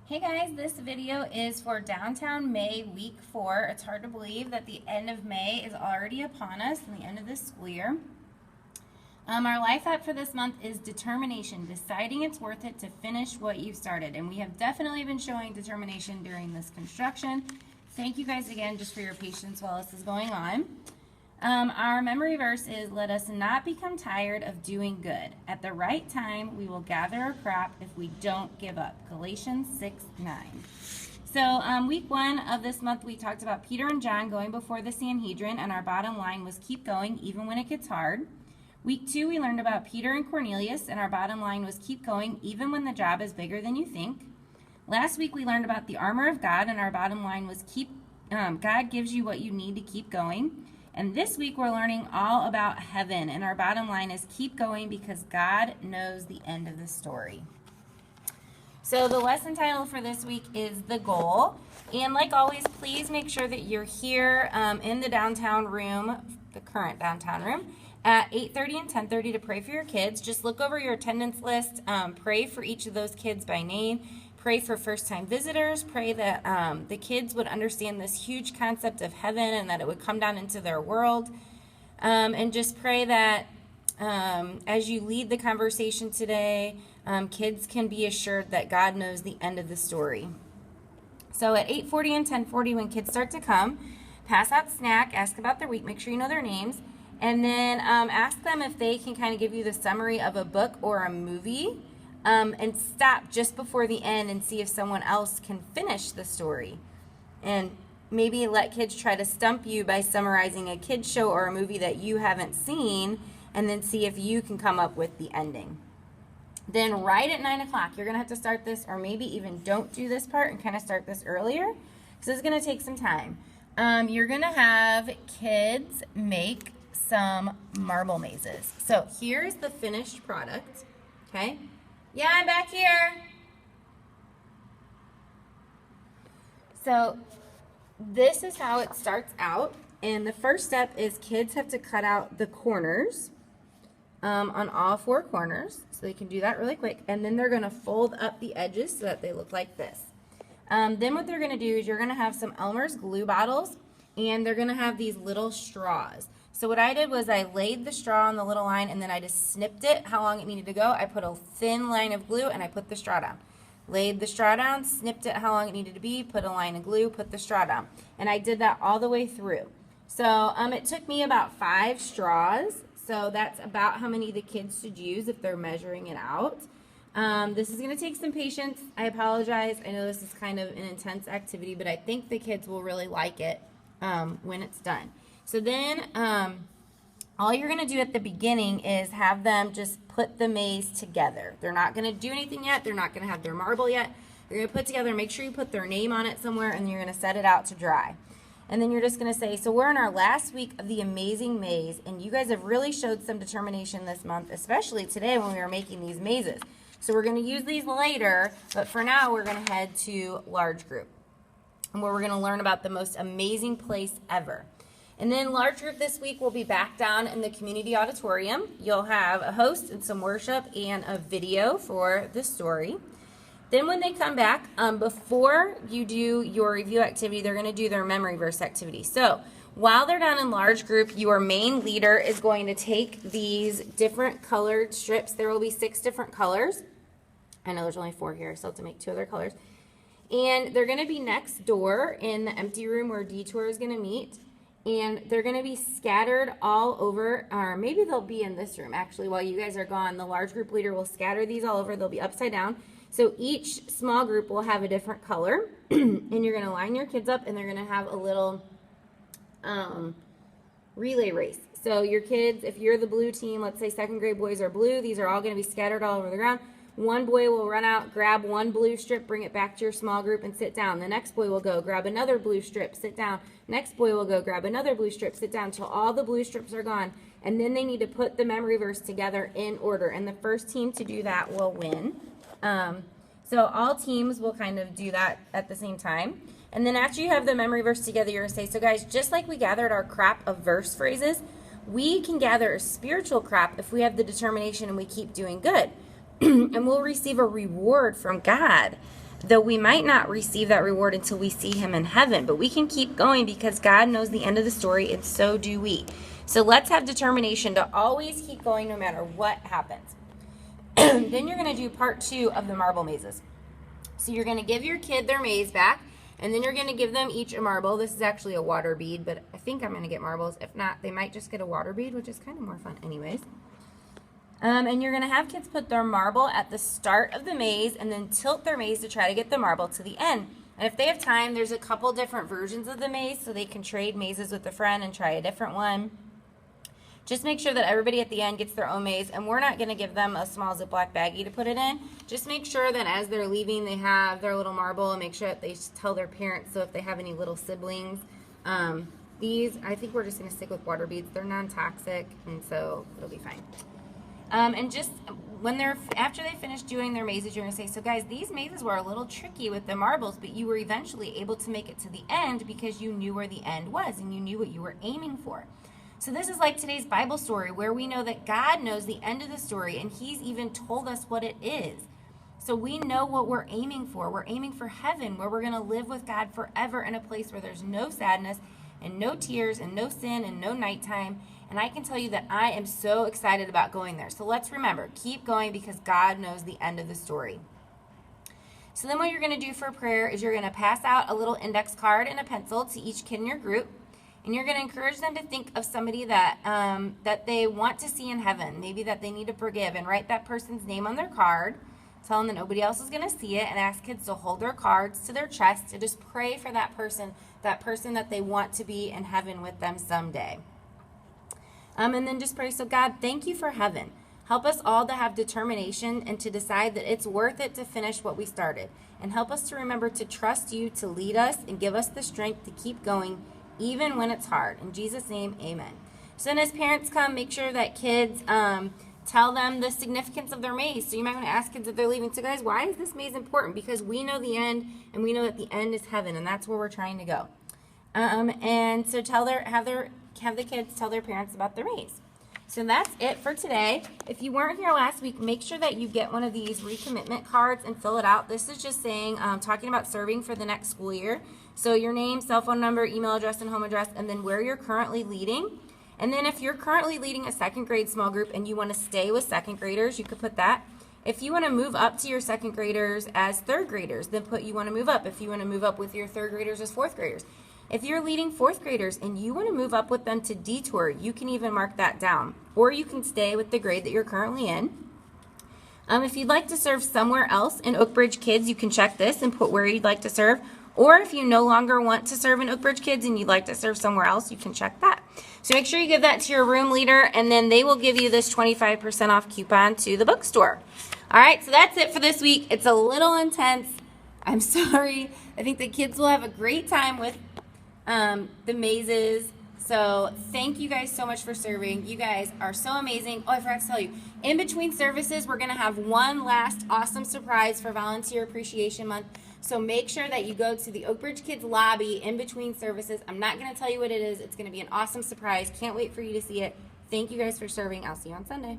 Hey guys, this video is for Downtown May week 4. It's hard to believe that the end of May is already upon us and the end of this school year. Our life app for this month is determination, deciding it's worth it to finish what you've started. And we have definitely been showing determination during this construction. Thank you guys again just for your patience while this is going on. Our memory verse is, let us not become tired of doing good. At the right time, we will gather our crop if we don't give up. Galatians 6:9. So week 1 of this month, we talked about Peter and John going before the Sanhedrin, and our bottom line was keep going even when it gets hard. Week 2, we learned about Peter and Cornelius, and our bottom line was keep going even when the job is bigger than you think. Last week, we learned about the armor of God, and our bottom line was God gives you what you need to keep going. And this week we're learning all about heaven, and our bottom line is keep going because God knows the end of the story. So the lesson title for this week is The Goal. And like always, please make sure that you're here in the downtown room, the current downtown room, at 8:30 and 10:30 to pray for your kids. Just look over your attendance list, pray for each of those kids by name. Pray for first-time visitors. Pray that the kids would understand this huge concept of heaven and that it would come down into their world. And just pray that as you lead the conversation today, kids can be assured that God knows the end of the story. So at 8:40 and 10:40, when kids start to come, pass out snack, ask about their week, make sure you know their names, and then ask them if they can kind of give you the summary of a book or a movie. And stop just before the end and see if someone else can finish the story. And maybe let kids try to stump you by summarizing a kid's show or a movie that you haven't seen, and then see if you can come up with the ending. Then right at 9 o'clock, you're going to have to start this, or maybe even don't do this part and kind of start this earlier, because this is going to take some time. You're going to have kids make some marble mazes. So here's the finished product, okay? Yeah, I'm back here. So this is how it starts out. And the first step is kids have to cut out the corners on all 4 corners. So they can do that really quick. And then they're going to fold up the edges so that they look like this. Then what they're going to do is you're going to have some Elmer's glue bottles. And they're going to have these little straws. So what I did was I laid the straw on the little line, and then I just snipped it how long it needed to go. I put a thin line of glue, and I put the straw down. Laid the straw down, snipped it how long it needed to be, put a line of glue, put the straw down. And I did that all the way through. So it took me about 5 straws. So that's about how many the kids should use if they're measuring it out. This is going to take some patience. I apologize. I know this is kind of an intense activity, but I think the kids will really like it when it's done. So then all you're going to do at the beginning is have them just put the maze together. They're not going to do anything yet. They're not going to have their marble yet. They're going to put together, make sure you put their name on it somewhere, and you're going to set it out to dry. And then you're just going to say, so we're in our last week of the amazing maze, and you guys have really showed some determination this month, especially today when we were making these mazes. So we're going to use these later, but for now we're going to head to large group, where we're going to learn about the most amazing place ever. And then large group this week will be back down in the community auditorium. You'll have a host and some worship and a video for the story. Then when they come back, before you do your review activity, they're going to do their memory verse activity. So while they're down in large group, your main leader is going to take these different colored strips. There will be 6 different colors. I know there's only 4 here, so I have to make 2 other colors. And they're going to be next door in the empty room where Detour is going to meet. And they're going to be scattered all over, or maybe they'll be in this room, actually, while you guys are gone. The large group leader will scatter these all over. They'll be upside down. So each small group will have a different color. And you're going to line your kids up, and they're going to have a little relay race. So your kids, if you're the blue team, let's say 2nd grade boys are blue, these are all going to be scattered all over the ground. One boy will run out, grab one blue strip, bring it back to your small group, and sit down. The next boy will go grab another blue strip, sit down. Next boy will go grab another blue strip, sit down until all the blue strips are gone. And then they need to put the memory verse together in order. And the first team to do that will win. So all teams will kind of do that at the same time. And then after you have the memory verse together, you're going to say, so guys, just like we gathered our crop of verse phrases, we can gather a spiritual crop if we have the determination and we keep doing good. And we'll receive a reward from God. though we might not receive that reward until we see him in heaven. But we can keep going because God knows the end of the story, and so do we. So let's have determination to always keep going no matter what happens. Then you're going to do part 2 of the marble mazes. So you're going to give your kid their maze back, and then you're going to give them each a marble. This is actually a water bead, but I think I'm going to get marbles. If not, they might just get a water bead, which is kind of more fun anyways. And you're going to have kids put their marble at the start of the maze and then tilt their maze to try to get the marble to the end. And if they have time, there's a couple different versions of the maze, so they can trade mazes with a friend and try a different one. Just make sure that everybody at the end gets their own maze, and we're not going to give them a small Ziploc baggie to put it in. Just make sure that as they're leaving, they have their little marble, and make sure that they tell their parents, so if they have any little siblings. These, I think we're just going to stick with water beads. They're non-toxic, and so it'll be fine. And just when after they finish doing their mazes, you're going to say, so guys, these mazes were a little tricky with the marbles, but you were eventually able to make it to the end because you knew where the end was and you knew what you were aiming for. So this is like today's Bible story where we know that God knows the end of the story and he's even told us what it is. So we know what we're aiming for. We're aiming for heaven, where we're going to live with God forever in a place where there's no sadness and no tears and no sin and no nighttime. And I can tell you that I am so excited about going there. So let's remember, keep going because God knows the end of the story. So then what you're going to do for prayer is you're going to pass out a little index card and a pencil to each kid in your group. And you're going to encourage them to think of somebody that that they want to see in heaven, maybe that they need to forgive, and write that person's name on their card. Tell them that nobody else is going to see it, and ask kids to hold their cards to their chest and just pray for that person that they want to be in heaven with them someday. And then just pray, so God, thank you for heaven. Help us all to have determination and to decide that it's worth it to finish what we started. And help us to remember to trust you to lead us and give us the strength to keep going even when it's hard. In Jesus' name, amen. So then as parents come, make sure that kids tell them the significance of their maze. So you might want to ask kids if they're leaving, so guys, why is this maze important? Because we know the end, and we know that the end is heaven, and that's where we're trying to go. And so have the kids tell their parents about their maze. So that's it for today. If you weren't here last week, make sure that you get one of these recommitment cards and fill it out. This is just saying, talking about serving for the next school year. So your name, cell phone number, email address, and home address, and then where you're currently leading. And then if you're currently leading a second grade small group and you want to stay with second graders, you could put that. If you want to move up to your second graders as third graders, then put you want to move up. If you want to move up with your third graders as fourth graders. If you're leading fourth graders and you want to move up with them to Detour, you can even mark that down. Or you can stay with the grade that you're currently in. If you'd like to serve somewhere else in Oakbridge Kids, you can check this and put where you'd like to serve. Or if you no longer want to serve in Oakbridge Kids and you'd like to serve somewhere else, you can check that. So make sure you give that to your room leader, and then they will give you this 25% off coupon to the bookstore. All right, so that's it for this week. It's a little intense. I'm sorry. I think the kids will have a great time with the mazes. So thank you guys so much for serving. You guys are so amazing. Oh, I forgot to tell you. In between services, we're going to have one last awesome surprise for Volunteer Appreciation Month. So make sure that you go to the Oakbridge Kids lobby in between services. I'm not going to tell you what it is. It's going to be an awesome surprise. Can't wait for you to see it. Thank you guys for serving. I'll see you on Sunday.